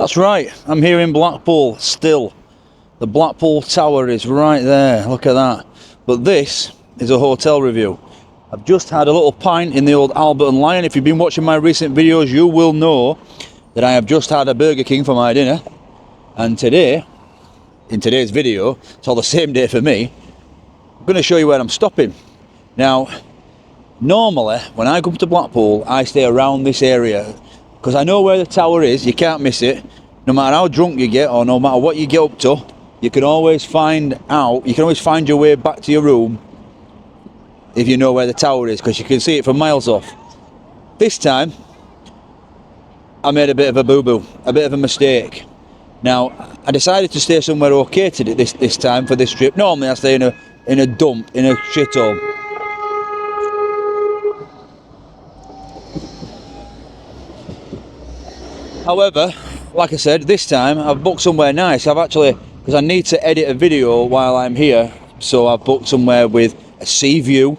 That's right, I'm here in Blackpool still. The Blackpool Tower is right there, look at that. But this is a hotel review. I've just had a little pint in the old Albert and Lion. If you've been watching my recent videos, you will know that I have just had a Burger King for my dinner. And today, in today's video, it's all the same day for me, I'm going to show you where I'm stopping. Now, normally, when I come to Blackpool, I stay around this area because I know where the tower is. You can't miss it. No matter how drunk you get or no matter what you get up to, you can always find your way back to your room if you know where the tower is, because you can see it from miles off. This time, I made a bit of a boo-boo, a bit of a mistake. Now, I decided to stay somewhere okay this time for this trip. Normally I stay in a dump, in a shithole. However, like I said, this time I've booked somewhere nice. Because I need to edit a video while I'm here, so I've booked somewhere with a sea view,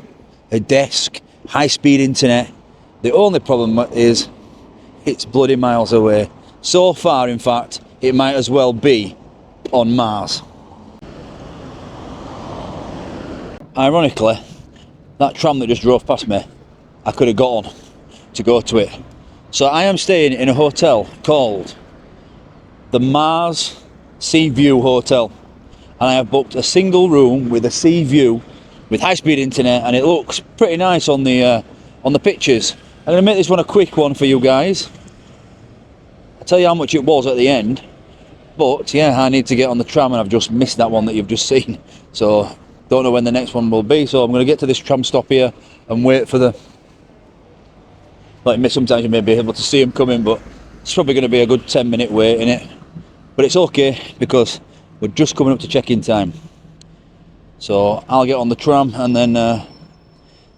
a desk, high-speed internet. The only problem is it's bloody miles away. So far, in fact, it might as well be on Mars. Ironically, that tram that just drove past me, I could have got on to go to it. So I am staying in a hotel called the Mars Sea View Hotel, and I have booked a single room with a sea view with high-speed internet, and it looks pretty nice on the pictures. I'm going to make this one a quick one for you guys. I'll tell you how much it was at the end, but yeah, I need to get on the tram and I've just missed that one that you've just seen, so don't know when the next one will be. So I'm going to get to this tram stop here and wait for the, like, sometimes you may be able to see them coming, but it's probably going to be a good 10-minute wait in it. But it's okay because we're just coming up to check-in time. So I'll get on the tram and then, yeah,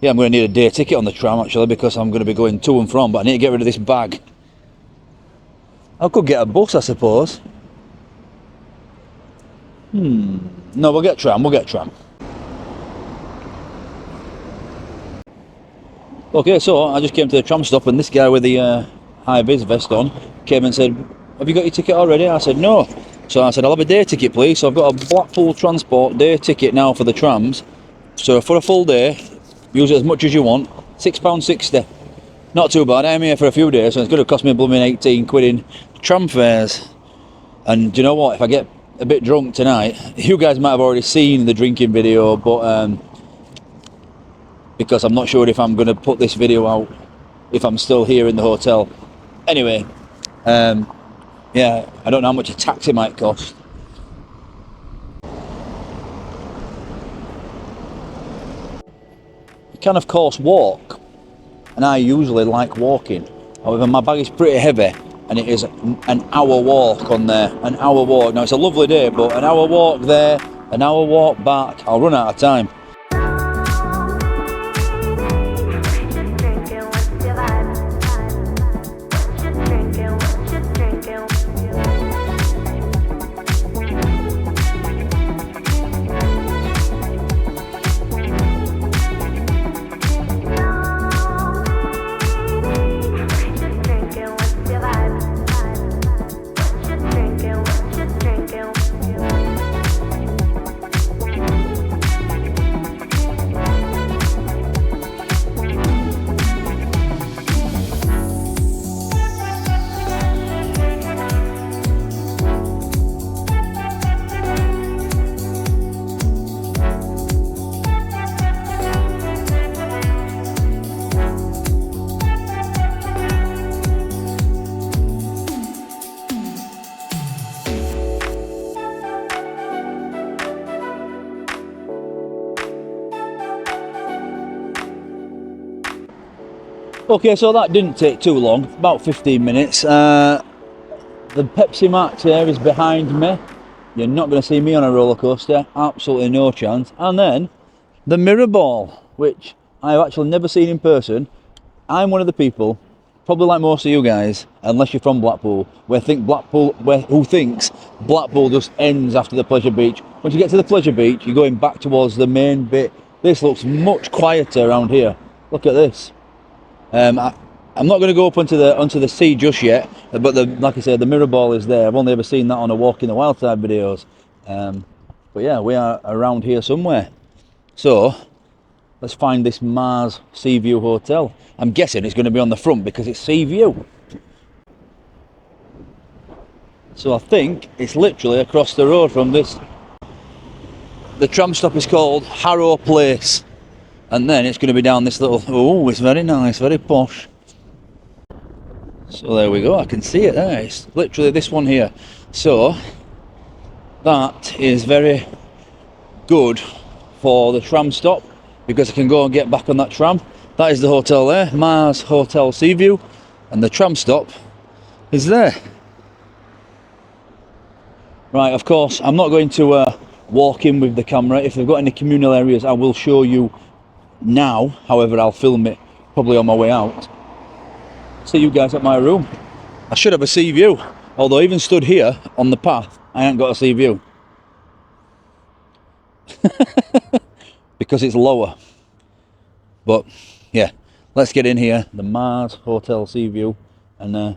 I'm going to need a day ticket on the tram actually, because I'm going to be going to and from, but I need to get rid of this bag. I could get a bus, I suppose. No, we'll get tram. Okay, so I just came to the tram stop and this guy with the high-vis vest on came and said, "Have you got your ticket already?" I said, "No." So I said, "I'll have a day ticket, please." So I've got a Blackpool Transport day ticket now for the trams. So for a full day, use it as much as you want, £6.60. Not too bad. I'm here for a few days, so it's going to cost me blooming 18 quid in tram fares. And do you know what? If I get a bit drunk tonight, you guys might have already seen the drinking video, but because I'm not sure if I'm going to put this video out if I'm still here in the hotel. Anyway, yeah, I don't know how much a taxi might cost. You can of course walk, and I usually like walking. However, my bag is pretty heavy and it is an hour walk on there, an hour walk. Now it's a lovely day, but an hour walk there, an hour walk back, I'll run out of time. Okay, so that didn't take too long, about 15 minutes. The Pepsi Max here is behind me. You're not going to see me on a roller coaster, absolutely no chance. And then the mirror ball, which I've actually never seen in person. I'm one of the people, probably like most of you guys, unless you're from Blackpool, who thinks Blackpool just ends after the pleasure beach. Once you get to the pleasure beach, you're going back towards the main bit. This looks much quieter around here. Look at this. I I'm not going to go up onto the sea just yet, but like I said, the mirror ball is there. I've only ever seen that on a Walk in the Wild side videos. But yeah, we are around here somewhere. So let's find this Mars Sea View Hotel. I'm guessing it's going to be on the front because it's Sea View. So I think it's literally across the road from this. The tram stop is called Harrow Place. And then it's going to be down this little, oh, it's very nice, very posh. So there we go, I can see it there. It's literally this one here. So that is very good for the tram stop because I can go and get back on that tram. That is the hotel there, Mars Hotel Seaview, and the tram stop is there. Right, of course, I'm not going to walk in with the camera. If they've got any communal areas, I will show you now. However, I'll film it probably on my way out. See you guys at my room. I should have a sea view, although even stood here on the path, I ain't got a sea view. Because it's lower. But yeah, let's get in here, the Mars Hotel Sea View, and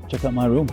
check out my room.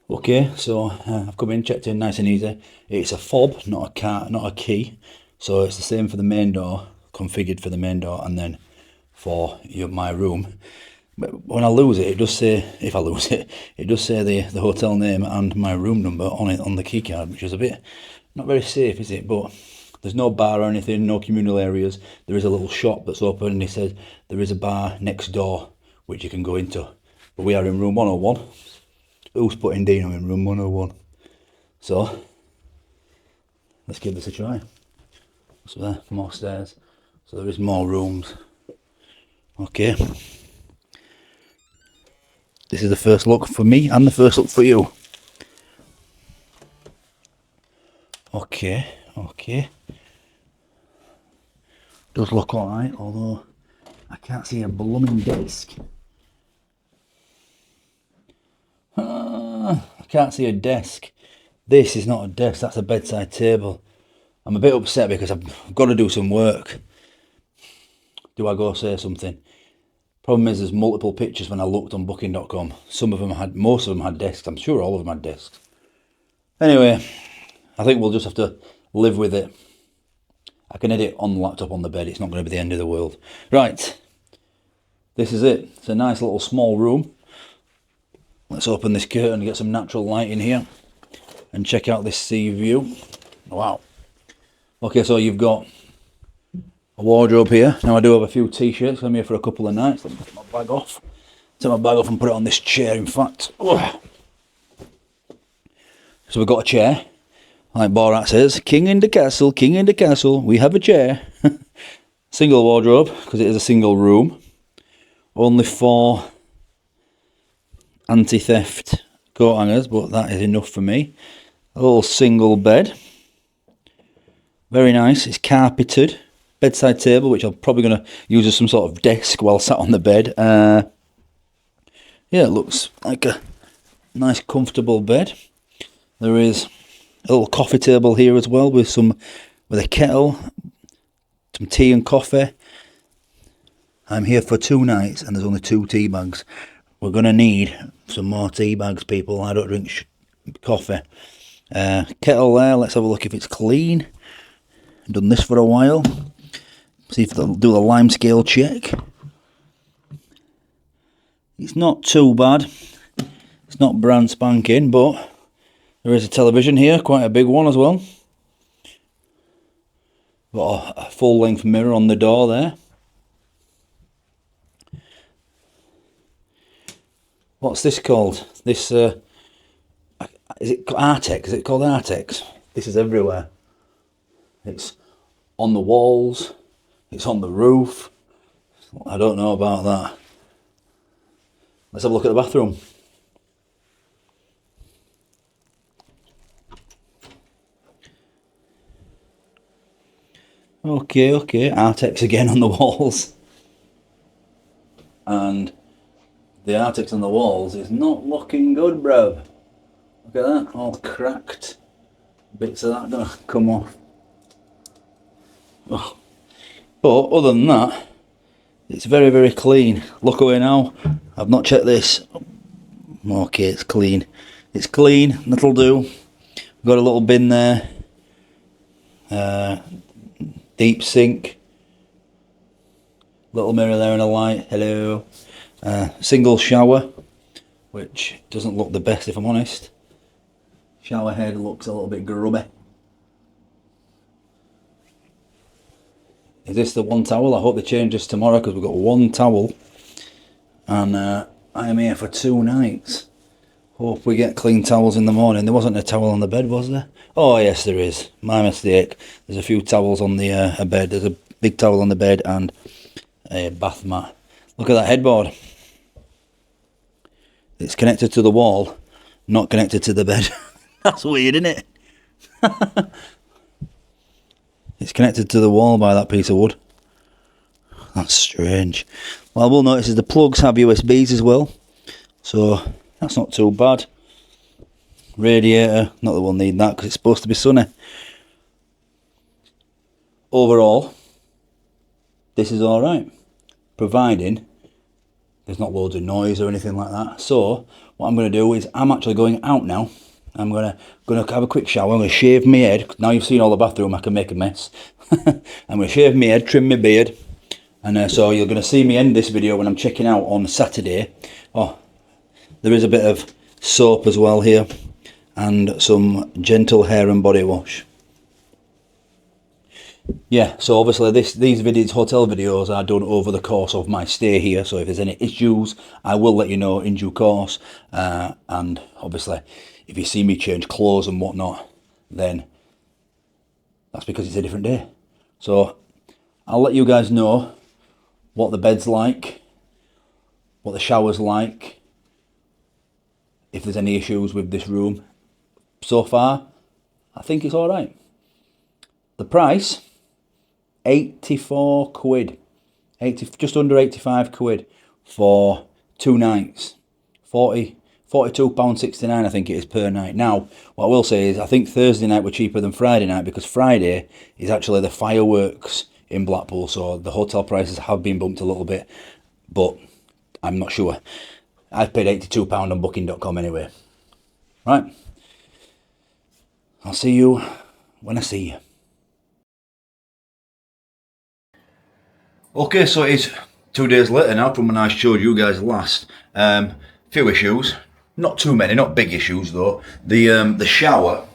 Okay, so I've come in, checked in nice and easy. It's a fob, not a key. So it's the same for the main door, configured for the main door, and then for my room. But when I lose it, it does say, if I lose it, it does say the hotel name and my room number on it on the key card, which is a bit not very safe, is it? But there's no bar or anything, no communal areas. There is a little shop that's open, and he said there is a bar next door which you can go into. But we are in room 101. Who's putting Dino in room 101? So let's give this a try. So there, more stairs. So there is more rooms. Okay. This is the first look for me and the first look for you. Okay. Does look alright, although I can't see a blooming desk. I can't see a desk. This is not a desk, that's a bedside table. I'm a bit upset because I've got to do some work. Do I go say something? Problem is there's multiple pictures when I looked on booking.com. Most of them had desks. I'm sure all of them had desks. Anyway, I think we'll just have to live with it. I can edit on the laptop on the bed. It's not going to be the end of the world. Right. This is it. It's a nice little small room. Let's open this curtain and get some natural light in here and check out this sea view. Wow. Okay, so you've got a wardrobe here. Now I do have a few t-shirts. I'm here for a couple of nights. Let me take my bag off. Take my bag off and put it on this chair, in fact. Ugh. So we've got a chair. Like Borat says, king in the castle, we have a chair. Single wardrobe, because it is a single room. Only 4 anti-theft coat hangers, but that is enough for me. A little single bed. Very nice. It's carpeted. Bedside table, which I'm probably going to use as some sort of desk while sat on the bed. Yeah, it looks like a nice comfortable bed. There is a little coffee table here as well with a kettle, some tea and coffee. I'm here for 2 nights and there's only 2 tea bags. We're going to need some more tea bags, people. I don't drink coffee. Kettle there, let's have a look if it's clean. I've done this for a while. See if they'll do a lime scale check. It's not too bad. It's not brand spanking, but there is a television here, quite a big one as well. Got a full length mirror on the door there. what's this called? This, is it Artex? Is it called Artex? This is everywhere. It's on the walls. It's on the roof. I don't know about that. Let's have a look at the bathroom. Okay, Artex again on the walls. And the Artex on the walls is not looking good, bruv. Look at that, all cracked. Bits of that gonna come off. Oh. But other than that, it's very, very clean. Look away now. I've not checked this. Okay, it's clean. It's clean, that'll do. We've got a little bin there. Deep sink. Little mirror there and a light. Hello. Single shower, which doesn't look the best if I'm honest. Shower head looks a little bit grubby. Is this the one towel? I hope they change this tomorrow because we've got one towel. And I am here for 2 nights. Hope we get clean towels in the morning. There wasn't a towel on the bed, was there? Oh yes, there is. My mistake. There's a few towels on the bed. There's a big towel on the bed and a bath mat. Look at that headboard. It's connected to the wall, not connected to the bed. That's weird, isn't it? It's connected to the wall by that piece of wood. That's strange. Well, we'll notice is the plugs have USBs as well, so that's not too bad. Radiator, not that we'll need that because it's supposed to be sunny. Overall, this is alright, providing there's not loads of noise or anything like that. So what I'm going to do is I'm actually going out now. I'm going to have a quick shower. I'm going to shave my head. Now you've seen all the bathroom, I can make a mess. I'm going to shave my head, trim my beard. And so you're going to see me end this video when I'm checking out on Saturday. Oh, there is a bit of soap as well here. And some gentle hair and body wash. Yeah, so obviously these videos, hotel videos, are done over the course of my stay here. So if there's any issues, I will let you know in due course. And obviously, if you see me change clothes and whatnot, then that's because it's a different day. So I'll let you guys know what the bed's like, what the shower's like, if there's any issues with this room. So far, I think it's all right. The price, 84 quid, just under 85 quid for 2 nights, £42.69 I think it is per night. Now, what I will say is I think Thursday night were cheaper than Friday night because Friday is actually the fireworks in Blackpool, so the hotel prices have been bumped a little bit, but I'm not sure. I've paid £82 on booking.com anyway. Right, I'll see you when I see you. Okay, so it's 2 days later now from when I showed you guys last. Few issues, not too many, not big issues though. The shower,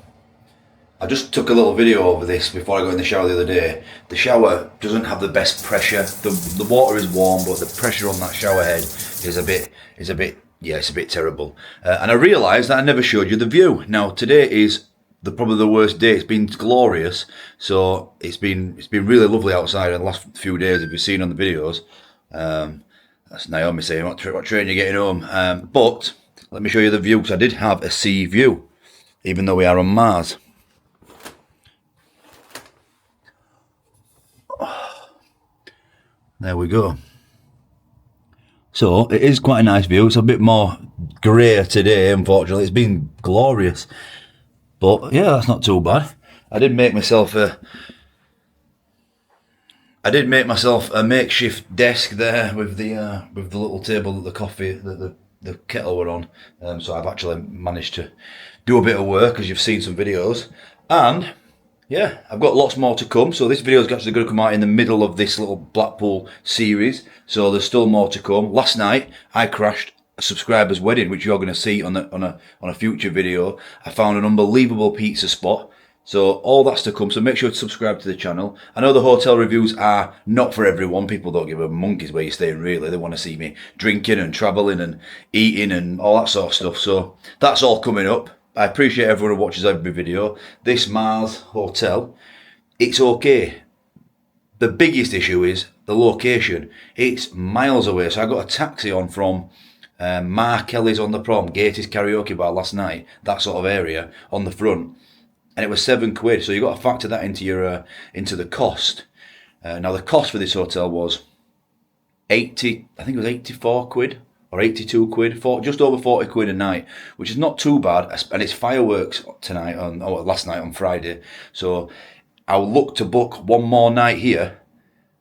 I just took a little video over this before I got in the shower the other day. The shower doesn't have the best pressure. The water is warm, but the pressure on that shower head is a bit it's a bit terrible. And I realised that I never showed you the view. Now today is probably the worst day. It's been glorious, so it's been really lovely outside in the last few days. If you've seen on the videos, that's Naomi saying what train you're getting home. But let me show you the view because I did have a sea view, even though we are on Mars. There we go. So it is quite a nice view. It's a bit more grey today, unfortunately. It's been glorious. But yeah, that's not too bad. I did make myself a makeshift desk there with the little table that the coffee, the kettle were on. So I've actually managed to do a bit of work, as you've seen some videos. And yeah, I've got lots more to come. So this video is actually going to come out in the middle of this little Blackpool series. So there's still more to come. Last night I crashed a subscriber's wedding, which you're going to see on a future video. I found an unbelievable pizza spot. So all that's to come, so make sure to subscribe to the channel. I know the hotel reviews are not for everyone. People don't give a monkey's where you're staying, really. They want to see me drinking and travelling and eating and all that sort of stuff. So that's all coming up. I appreciate everyone who watches every video. This Mars Hotel, it's okay. The biggest issue is the location. It's miles away. So I got a taxi on from Mark Kelly's on the Prom, Gates's karaoke bar last night, that sort of area on the front. And it was £7. So you've got to factor that into your into the cost. Now the cost for this hotel was 80, I think it was 84 quid or 82 quid, just over 40 quid a night, which is not too bad. And it's fireworks tonight last night on Friday. So I'll look to book one more night here.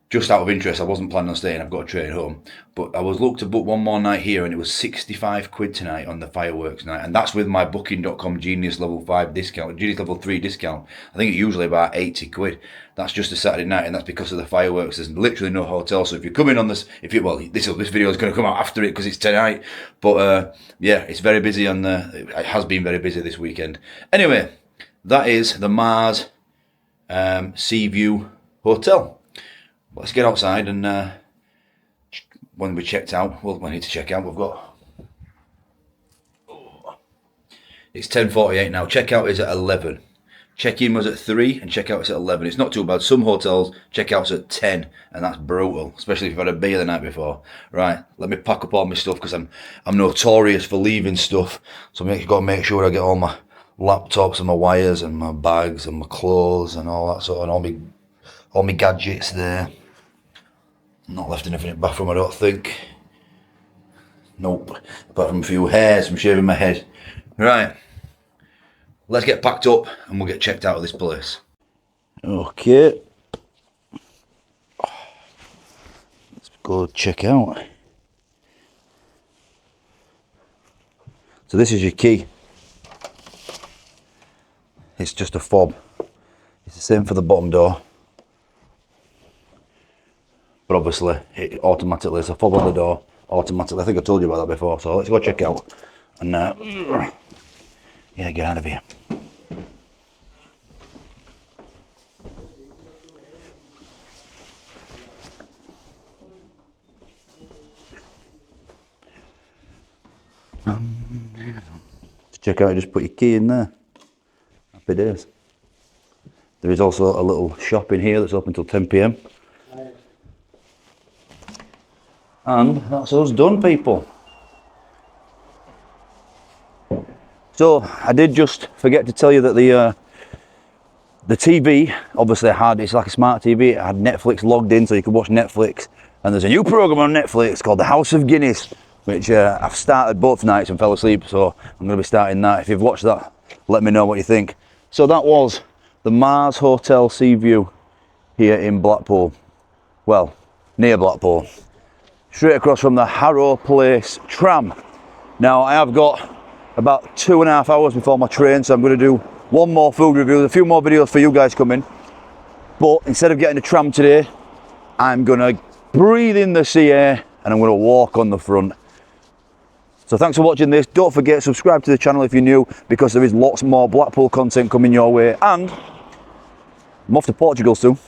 Just out of interest, I wasn't planning on staying, I've got a train home. But I was looked to book one more night here, and it was 65 quid tonight on the fireworks night. And that's with my booking.com Genius Level 5 discount, Genius Level 3 discount. I think it's usually about 80 quid. That's just a Saturday night, and that's because of the fireworks. There's literally no hotel. So if you're coming on this, this video is going to come out after it because it's tonight. But yeah, it's very busy, and it has been very busy this weekend. Anyway, that is the Mars Seaview Hotel. Let's get outside, and when we checked out, well, we need to check out. We've got it's 10:48 now. Checkout is at 11. Check-in was at 3, and checkout is at 11. It's not too bad. Some hotels checkout's at 10, and that's brutal, especially if you've had a beer the night before. Right, let me pack up all my stuff because I'm notorious for leaving stuff. So I've got to make sure I get all my laptops and my wires and my bags and my clothes and all that sort, and all my gadgets there. Not left anything in the bathroom, I don't think. Nope. Apart from a few hairs from shaving my head. Right. Let's get packed up and we'll get checked out of this place. Okay. Let's go check out. So this is your key. It's just a fob. It's the same for the bottom door. But obviously, it automatically, it's a fob on the door, automatically. I think I told you about that before, so let's go check out. And, yeah, get out of here. To check out, you just put your key in there. Happy days. There is also a little shop in here that's open until 10 PM. And that's us done, people. So I did just forget to tell you that the TV obviously it's like a smart TV. It had Netflix logged in, so you could watch Netflix. And there's a new program on Netflix called The House of Guinness, which I've started both nights and fell asleep. So I'm going to be starting that. If you've watched that, let me know what you think. So that was the Mars Hotel Seaview here in Blackpool. Well, near Blackpool. Straight across from the Harrow Place tram. Now I have got about 2.5 hours before my train, so I'm going to do one more food review, a few more videos for you guys coming. But instead of getting a tram today, I'm going to breathe in the sea air and I'm going to walk on the front. So thanks for watching this. Don't forget, subscribe to the channel if you're new, because there is lots more Blackpool content coming your way. And I'm off to Portugal soon.